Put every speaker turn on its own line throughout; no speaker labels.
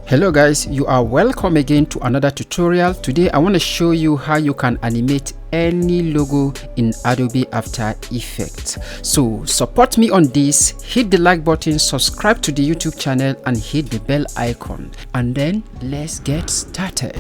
Hello guys, you are welcome again to another tutorial. Today I want to show you how you can animate any logo in Adobe After Effects. So support me on this, hit the like button, subscribe to the YouTube channel and hit the bell icon, and then let's get started.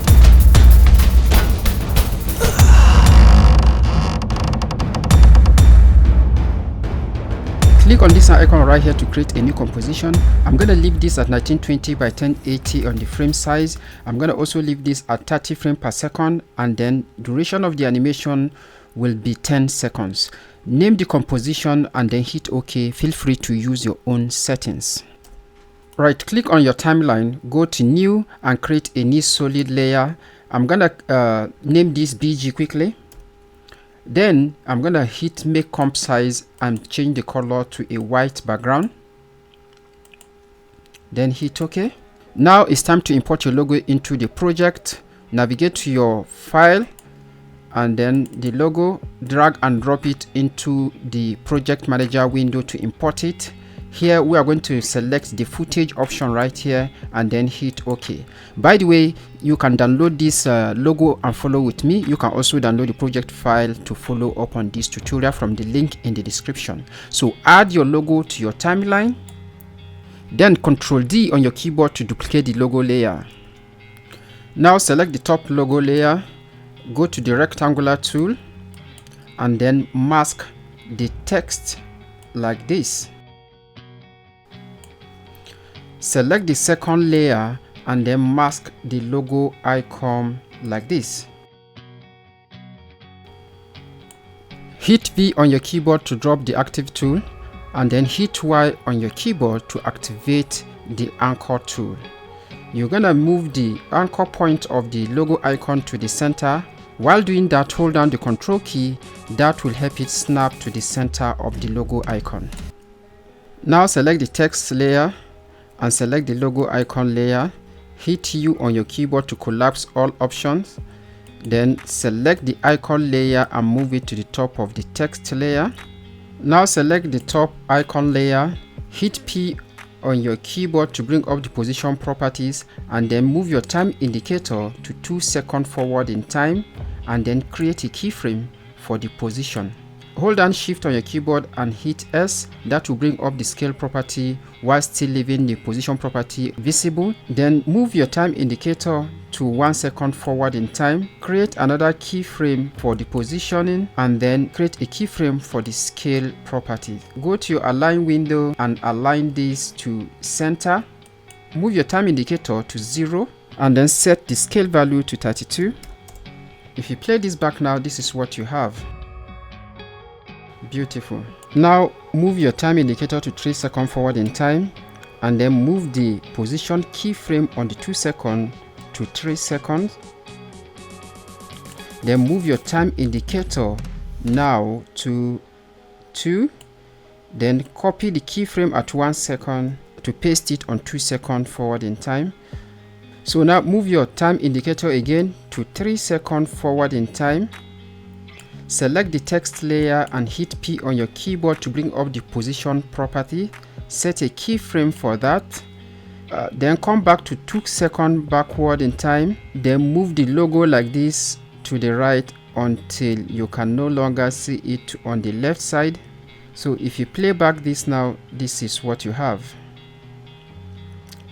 Click on this icon right here to create a new composition. I'm going to leave this at 1920 by 1080 on the frame size. I'm going to also leave this at 30 frames per second, and then duration of the animation will be 10 seconds. Name the composition and then hit OK. Feel free to use your own settings. Right click on your timeline, go to new and create a new solid layer. I'm going to name this BG quickly. Then I'm gonna hit make comp size and change the color to a white background. Then hit OK. Now it's time to import your logo into the project. Navigate to your file and then the logo, drag and drop it into the project manager window to import it. Here we are going to select the footage option right here and then hit OK. By the way, you can download this logo and follow with me. You can also download the project file to follow up on this tutorial from the link in the description. So add your logo to your timeline. Then Ctrl D on your keyboard to duplicate the logo layer. Now select the top logo layer, go to the rectangular tool and then mask the text like this. Select the second layer and then mask the logo icon like this. Hit V on your keyboard to drop the active tool and then hit Y on your keyboard to activate the anchor tool. You're gonna move the anchor point of the logo icon to the center. While doing that, hold down the Ctrl key. That will help it snap to the center of the logo icon. Now select the text layer and select the logo icon layer. Hit U on your keyboard to collapse all options. Then select the icon layer and move it to the top of the text layer. Now select the top icon layer, hit P on your keyboard to bring up the position properties and then move your time indicator to 2 seconds forward in time and then create a keyframe for the position. Hold down Shift on your keyboard and hit S. That will bring up the scale property while still leaving the position property visible. Then move your time indicator to 1 second forward in time. Create another keyframe for the positioning and then create a keyframe for the scale property. Go to your align window and align this to center. Move your time indicator to 0 and then set the scale value to 32. If you play this back now, this is what you have. Beautiful. Now move your time indicator to 3 seconds forward in time and then move the position keyframe on the 2 seconds to 3 seconds. Then move your time indicator now to 2. Then copy the keyframe at 1 second to paste it on 2 seconds forward in time. So now move your time indicator again to 3 seconds forward in time. Select the text layer and hit P on your keyboard to bring up the position property. Set a keyframe for that. Then come back to 2 seconds backward in time. Then move the logo like this to the right until you can no longer see it on the left side. So if you play back this now, this is what you have.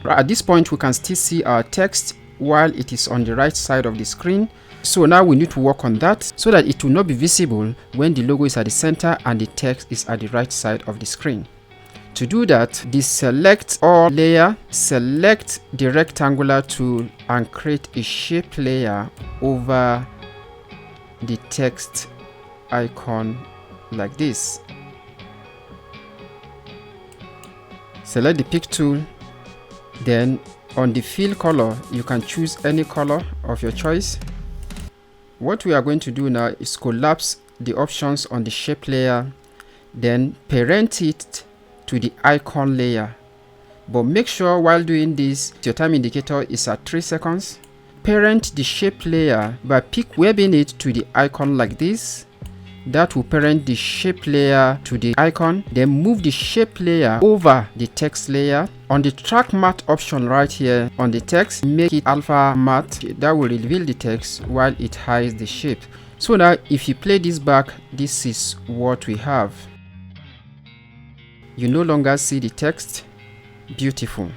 Right, at this point we can still see our text while it is on the right side of the screen. So now we need to work on that so that it will not be visible when the logo is at the center and the text is at the right side of the screen. To do that, deselect all layer, select the rectangular tool and create a shape layer over the text icon like this. Select the pick tool. Then on the fill color, you can choose any color of your choice. What we are going to do now is collapse the options on the shape layer, then parent it to the icon layer. But make sure while doing this, your time indicator is at 3 seconds. Parent the shape layer by pick webbing it to the icon like this. that will parent the shape layer to the icon. Then move the shape layer over the text layer. On the track matte option right here on the text, make it alpha matte. That will reveal the text while it hides the shape. So now if you play this back, this is what we have. You no longer see the text. Beautiful.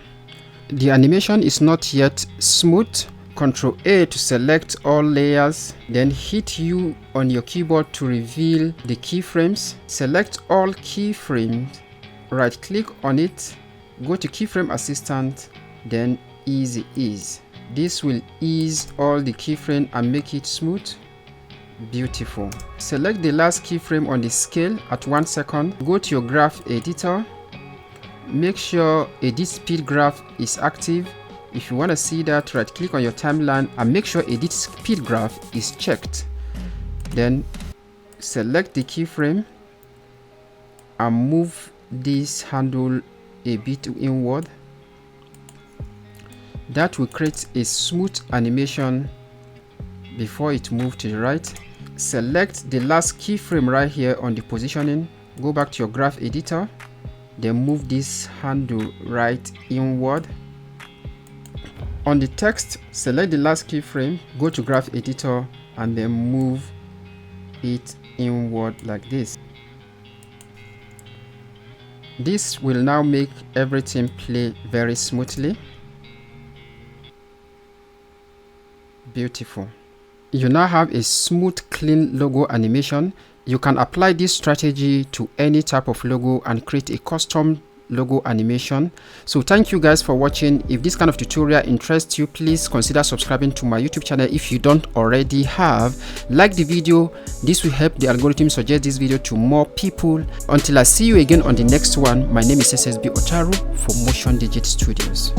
The animation is not yet smooth. Ctrl A to select all layers, then hit U on your keyboard to reveal the keyframes. Select all keyframes, right click on it, go to keyframe assistant, then easy ease. This will ease all the keyframe and make it smooth. Beautiful. Select the last keyframe on the scale at 1 second. Go to your graph editor. Make sure edit speed graph is active. If you want to see that, right click on your timeline and make sure edit speed graph is checked. Then select the keyframe and move this handle a bit inward. That will create a smooth animation before it moves to the right. Select the last keyframe right here on the positioning. Go back to your graph editor. Then move this handle right inward. On the text, select the last keyframe, go to graph editor and then move it inward like this. This will now make everything play very smoothly. Beautiful. You now have a smooth, clean logo animation. You can apply this strategy to any type of logo and create a custom logo animation. So thank you guys for watching. If this kind of tutorial interests you, please consider subscribing to my YouTube channel if you don't already have. Like the video. This will help the algorithm suggest this video to more people. Until I see you again on the next one, my name is SSB Otaru for Motion Digit Studios.